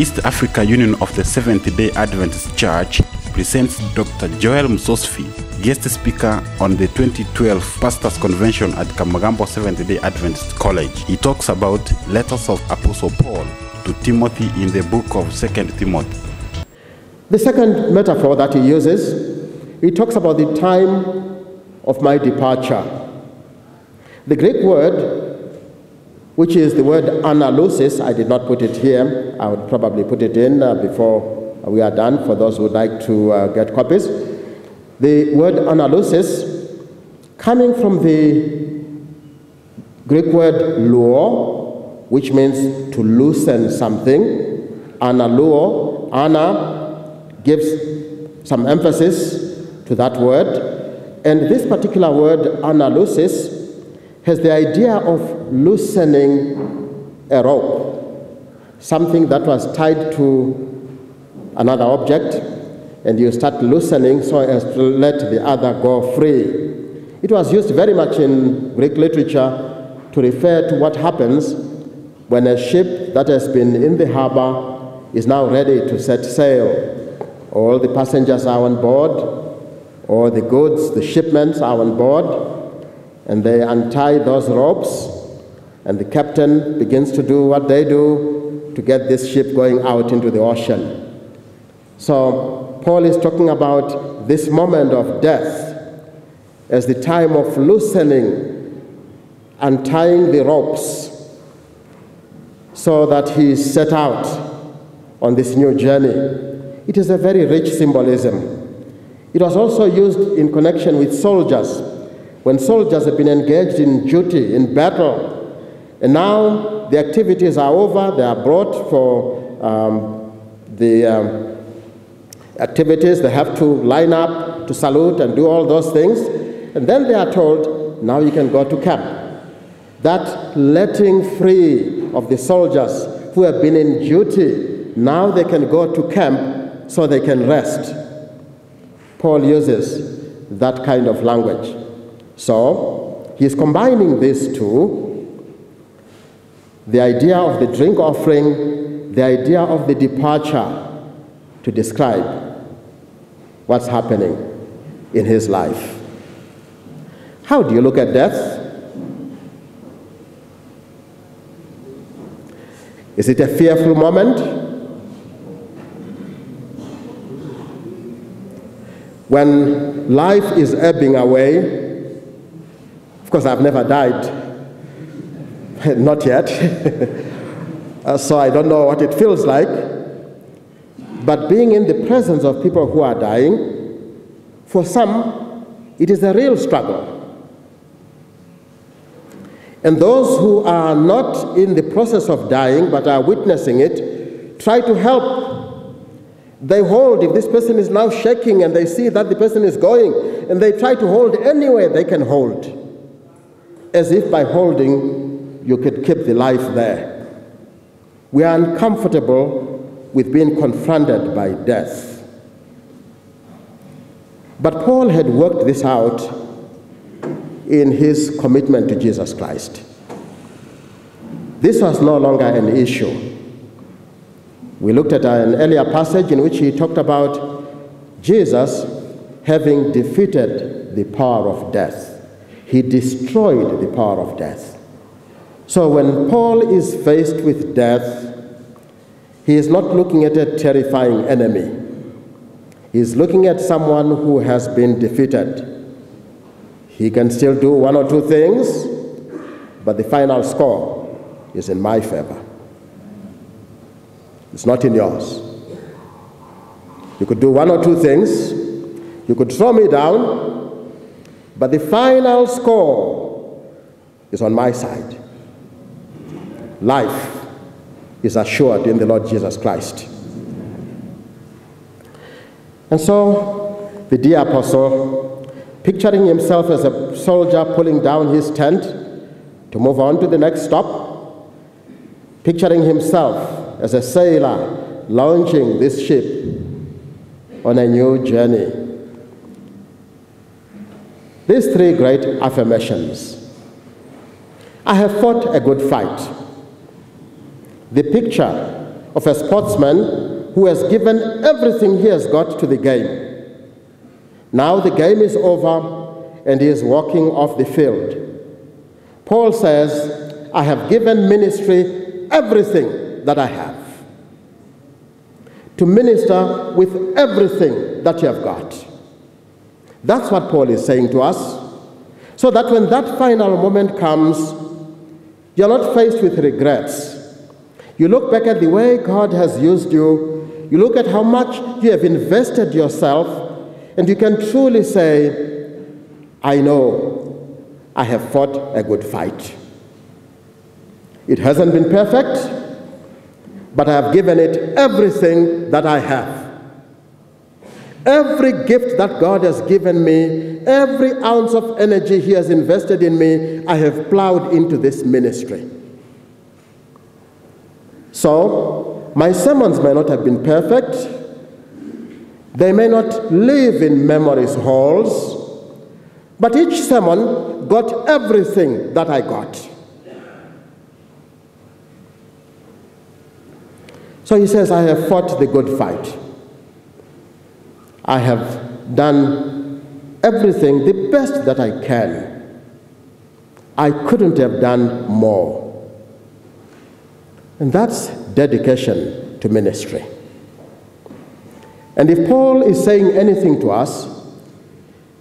East Africa Union of the Seventh-day Adventist Church presents Dr. Joel Musvosvi, guest speaker on the 2012 Pastors Convention at Kamagambo Seventh-day Adventist College. He talks about letters of Apostle Paul to Timothy in the book of 2 Timothy. The second metaphor that he uses, he talks about the time of my departure. The Greek word, which is the word analusis, I did not put it here. I would probably put it in before we are done for those who would like to get copies. The word analusis, coming from the Greek word luo, which means to loosen something. Analuo, ana gives some emphasis to that word. And this particular word, analusis, has the idea of loosening a rope, something that was tied to another object, and you start loosening so as to let the other go free. It was used very much in Greek literature to refer to what happens when a ship that has been in the harbor is now ready to set sail. All the passengers are on board, all the goods, the shipments are on board, and they untie those ropes, and the captain begins to do what they do to get this ship going out into the ocean. So Paul is talking about this moment of death as the time of loosening, untying the ropes, so that he is set out on this new journey. It is a very rich symbolism. It was also used in connection with soldiers, when soldiers have been engaged in duty, in battle, and now the activities are over, they are brought for the activities, they have to line up to salute and do all those things, and then they are told, now you can go to camp. That letting free of the soldiers who have been in duty, now they can go to camp so they can rest. Paul uses that kind of language. So he's combining these two, the idea of the drink offering, the idea of the departure, to describe what's happening in his life. How do you look at death? Is it a fearful moment? When life is ebbing away, of course I've never died, not yet, so I don't know what it feels like. But being in the presence of people who are dying, for some, it is a real struggle. And those who are not in the process of dying but are witnessing it, try to help. They hold, if this person is now shaking and they see that the person is going, and they try to hold anywhere they can hold, as if by holding you could keep the life there. We are uncomfortable with being confronted by death. But Paul had worked this out in his commitment to Jesus Christ. This was no longer an issue. We looked at an earlier passage in which he talked about Jesus having defeated the power of death. He destroyed the power of death. So when Paul is faced with death, he is not looking at a terrifying enemy. He is looking at someone who has been defeated. He can still do one or two things, but the final score is in my favor. It's not in yours. You could do one or two things, you could throw me down, but the final score is on my side. Life is assured in the Lord Jesus Christ. And so the dear apostle, picturing himself as a soldier pulling down his tent to move on to the next stop, picturing himself as a sailor launching this ship on a new journey. These three great affirmations. I have fought a good fight. The picture of a sportsman who has given everything he has got to the game. Now the game is over and he is walking off the field. Paul says, I have given ministry everything that I have. To minister with everything that you have got. That's what Paul is saying to us. So that when that final moment comes, you're not faced with regrets. You look back at the way God has used you, you look at how much you have invested yourself, and you can truly say, I know I have fought a good fight. It hasn't been perfect, but I have given it everything that I have. Every gift that God has given me, every ounce of energy he has invested in me, I have plowed into this ministry. So, my sermons may not have been perfect. They may not live in memory's halls, but each sermon got everything that I got. So he says, I have fought the good fight. I have done everything the best that I can. I couldn't have done more. And that's dedication to ministry. And if Paul is saying anything to us,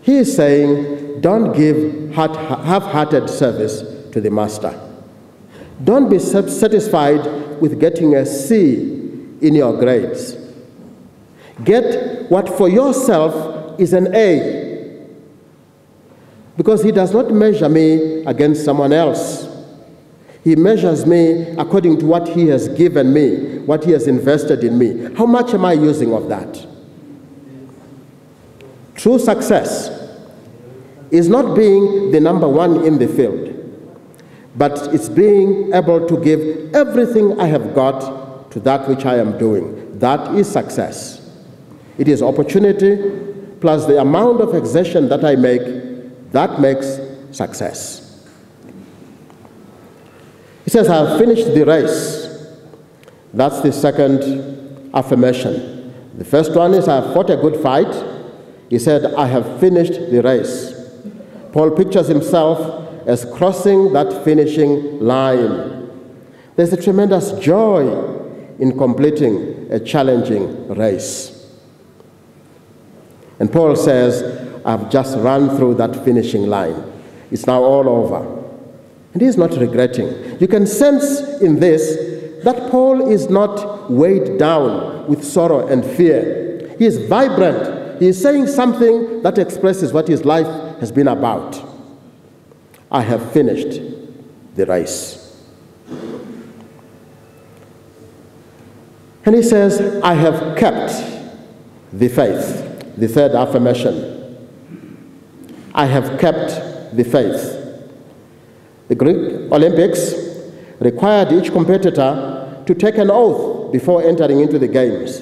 he is saying, don't give half-hearted service to the master. Don't be satisfied with getting a C in your grades. Get what for yourself is an A, because he does not measure me against someone else. He measures me according to what he has given me, what he has invested in me. How much am I using of that? True success is not being the number one in the field, but it's being able to give everything I have got to that which I am doing. That is success. It is opportunity plus the amount of exertion that I make, that makes success. He says, I have finished the race. That's the second affirmation. The first one is, I have fought a good fight. He said, I have finished the race. Paul pictures himself as crossing that finishing line. There's a tremendous joy in completing a challenging race. And Paul says, I've just run through that finishing line. It's now all over. And he's not regretting. You can sense in this that Paul is not weighed down with sorrow and fear. He is vibrant. He is saying something that expresses what his life has been about. I have finished the race. And he says, I have kept the faith. The third affirmation. I have kept the faith. The Greek Olympics required each competitor to take an oath before entering into the games.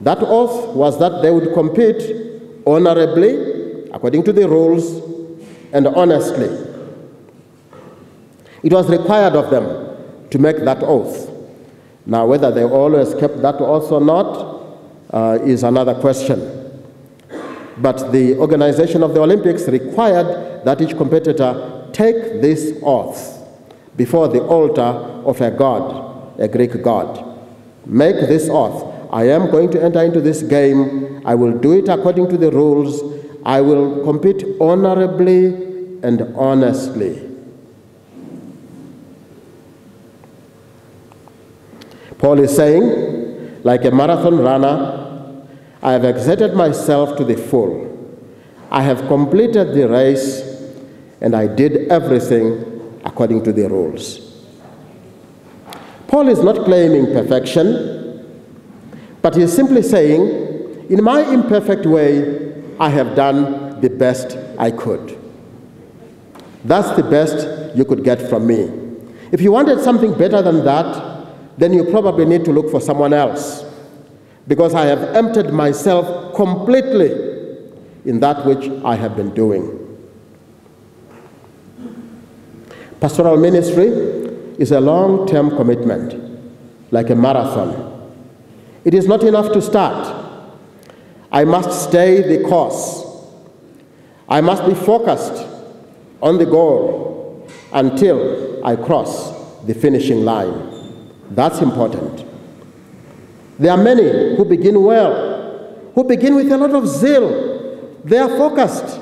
That oath was that they would compete honorably, according to the rules, and honestly. It was required of them to make that oath. Now, whether they always kept that oath or not is another question. But the organization of the Olympics required that each competitor take this oath before the altar of a god, a Greek god. Make this oath. I am going to enter into this game. I will do it according to the rules. I will compete honorably and honestly. Paul is saying, like a marathon runner, I have exerted myself to the full. I have completed the race, and I did everything according to the rules. Paul is not claiming perfection, but he is simply saying, in my imperfect way, I have done the best I could. That's the best you could get from me. If you wanted something better than that, then you probably need to look for someone else, because I have emptied myself completely in that which I have been doing. Pastoral ministry is a long-term commitment. like a marathon. It is not enough to start. I must stay the course. I must be focused on the goal until I cross the finishing line. That's important. There are many who begin well, who begin with a lot of zeal. They are focused.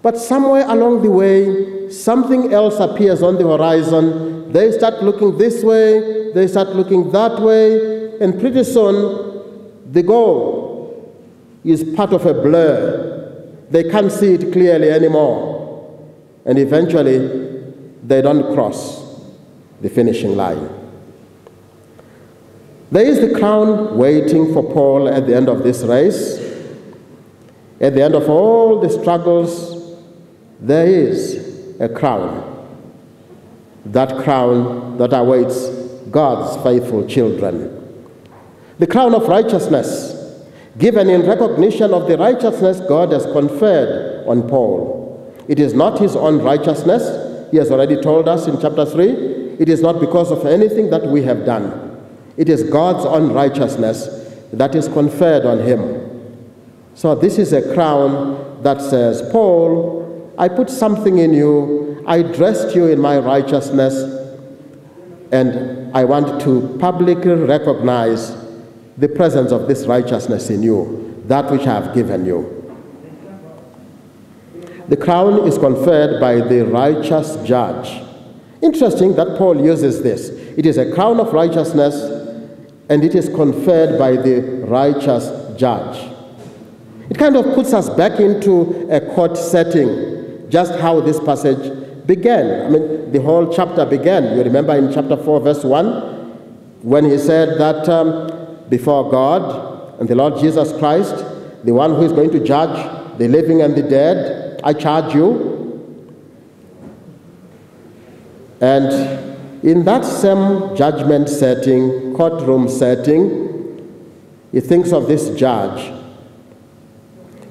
But somewhere along the way, something else appears on the horizon. They start looking this way, they start looking that way, and pretty soon the goal is part of a blur. They can't see it clearly anymore. And eventually, they don't cross the finishing line. There is the crown waiting for Paul at the end of this race. At the end of all the struggles, there is a crown. That crown that awaits God's faithful children. The crown of righteousness, given in recognition of the righteousness God has conferred on Paul. It is not his own righteousness. He has already told us in chapter 3. It is not because of anything that we have done. It is God's own righteousness that is conferred on him. So this is a crown that says, Paul, I put something in you. I dressed you in my righteousness, and I want to publicly recognize the presence of this righteousness in you, that which I have given you. The crown is conferred by the righteous judge. Interesting that Paul uses this. It is a crown of righteousness, and it is conferred by the righteous judge. It kind of puts us back into a court setting, just how this passage began. I mean, the whole chapter began. You remember in chapter 4, verse 1, when he said that before God and the Lord Jesus Christ, the one who is going to judge the living and the dead, I charge you. And in that same judgment setting, courtroom setting, he thinks of this judge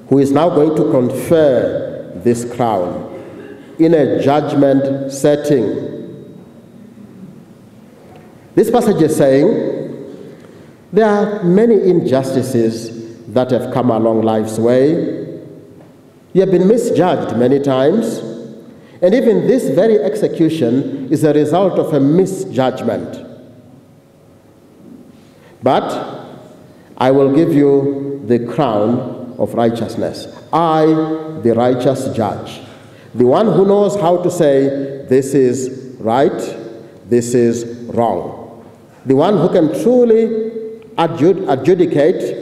who is now going to confer this crown in a judgment setting. This passage is saying there are many injustices that have come along life's way. You have been misjudged many times. And even this very execution is a result of a misjudgment. But I will give you the crown of righteousness. I, the righteous judge, the one who knows how to say, this is right, this is wrong. The one who can truly adjudicate,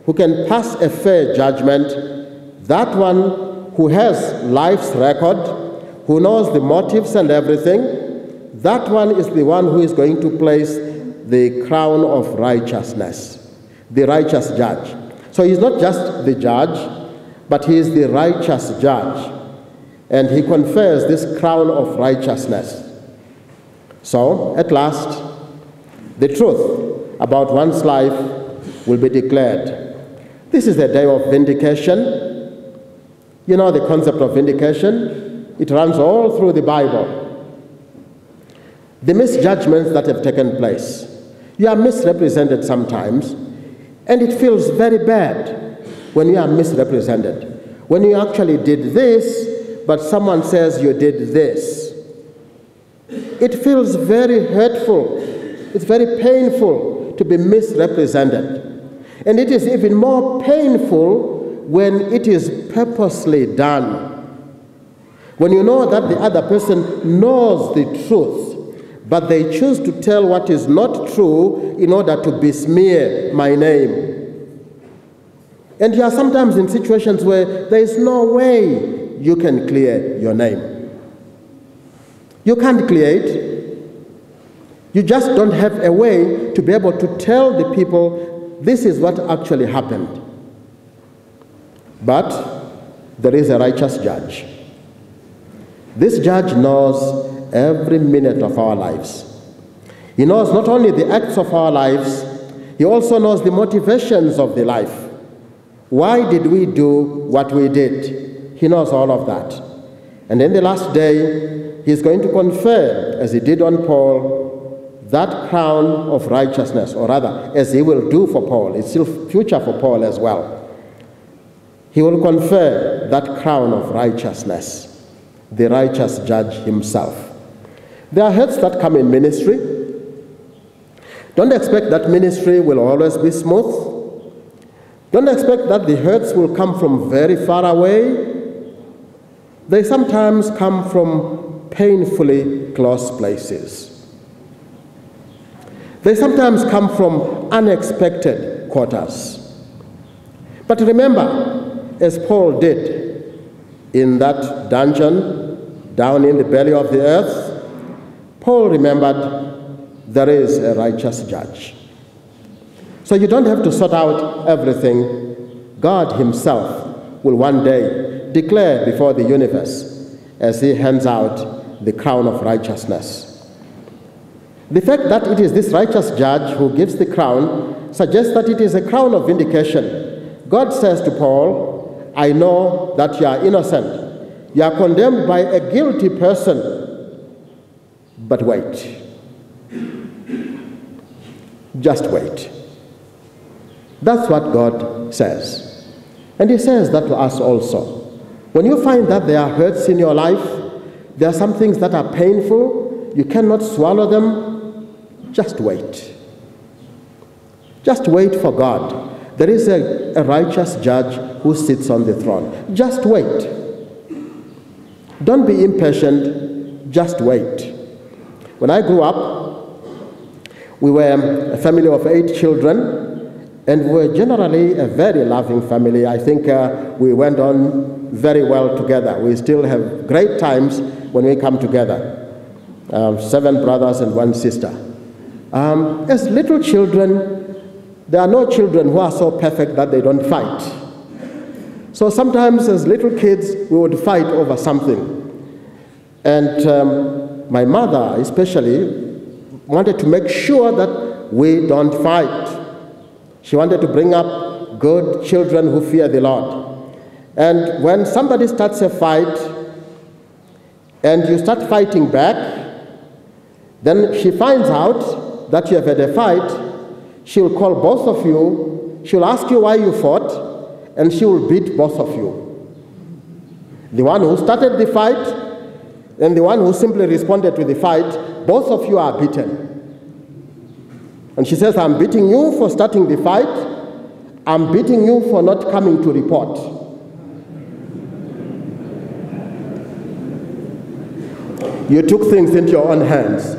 who can pass a fair judgment, that one who has life's record, who knows the motives and everything, that one is the one who is going to place the crown of righteousness, the righteous judge. So he's not just the judge, but he is the righteous judge. And he confers this crown of righteousness. So, at last, the truth about one's life will be declared. This is the day of vindication. You know the concept of vindication? It runs all through the Bible. The misjudgments that have taken place. You are misrepresented sometimes, and it feels very bad when you are misrepresented. When you actually did this, but someone says you did this. It feels very hurtful. It's very painful to be misrepresented. And it is even more painful when it is purposely done. When you know that the other person knows the truth, but they choose to tell what is not true in order to besmear my name. And you are sometimes in situations where there is no way you can clear your name. You can't clear it. You just don't have a way to be able to tell the people this is what actually happened. But there is a righteous judge. This judge knows every minute of our lives. He knows not only the acts of our lives, he also knows the motivations of the life. Why did we do what we did? He knows all of that. And in the last day, he's going to confer, as he did on Paul, that crown of righteousness, or rather, as he will do for Paul, it's still future for Paul as well. He will confer that crown of righteousness, the righteous judge himself. There are hurts that come in ministry. Don't expect that ministry will always be smooth. Don't expect that the hurts will come from very far away. They sometimes come from painfully close places. They sometimes come from unexpected quarters. But remember, as Paul did in that dungeon down in the belly of the earth, Paul remembered there is a righteous judge. So you don't have to sort out everything. God himself will one day declare before the universe as he hands out the crown of righteousness. The fact that it is this righteous judge who gives the crown suggests that it is a crown of vindication. God says to Paul, I know that you are innocent. You are condemned by a guilty person. But wait. Just wait. That's what God says. And he says that to us also. When you find that there are hurts in your life, there are some things that are painful, you cannot swallow them, just wait. Just wait for God. There is a righteous judge who sits on the throne. Just wait. Don't be impatient, just wait. When I grew up, we were a family of 8 children, and we were generally a very loving family. I think we went on very well together. We still have great times when we come together. 7 brothers and 1 sister. As little children, there are no children who are so perfect that they don't fight. So sometimes as little kids, we would fight over something. And my mother especially wanted to make sure that we don't fight. She wanted to bring up good children who fear the Lord. And when somebody starts a fight and you start fighting back, then she finds out that you have had a fight. She'll call both of you, she'll ask you why you fought, and she will beat both of you. The one who started the fight and the one who simply responded to the fight, both of you are beaten. And she says, I'm beating you for starting the fight, I'm beating you for not coming to report. You took things into your own hands.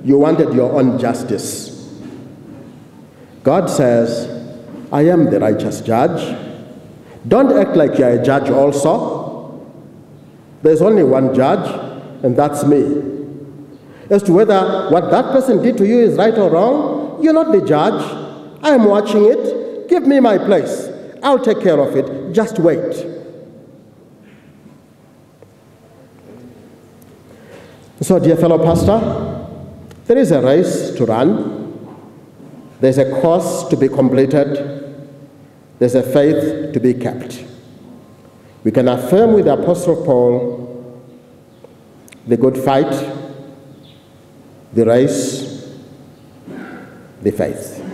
You wanted your own justice. God says, I am the righteous judge. Don't act like you're a judge also. There's only one judge, and that's me. As to whether what that person did to you is right or wrong, you're not the judge. I am watching it. Give me my place. I'll take care of it. Just wait. So, dear fellow pastor, there is a race to run. There's a course to be completed. There's a faith to be kept. We can affirm with the Apostle Paul the good fight, the race, the faith.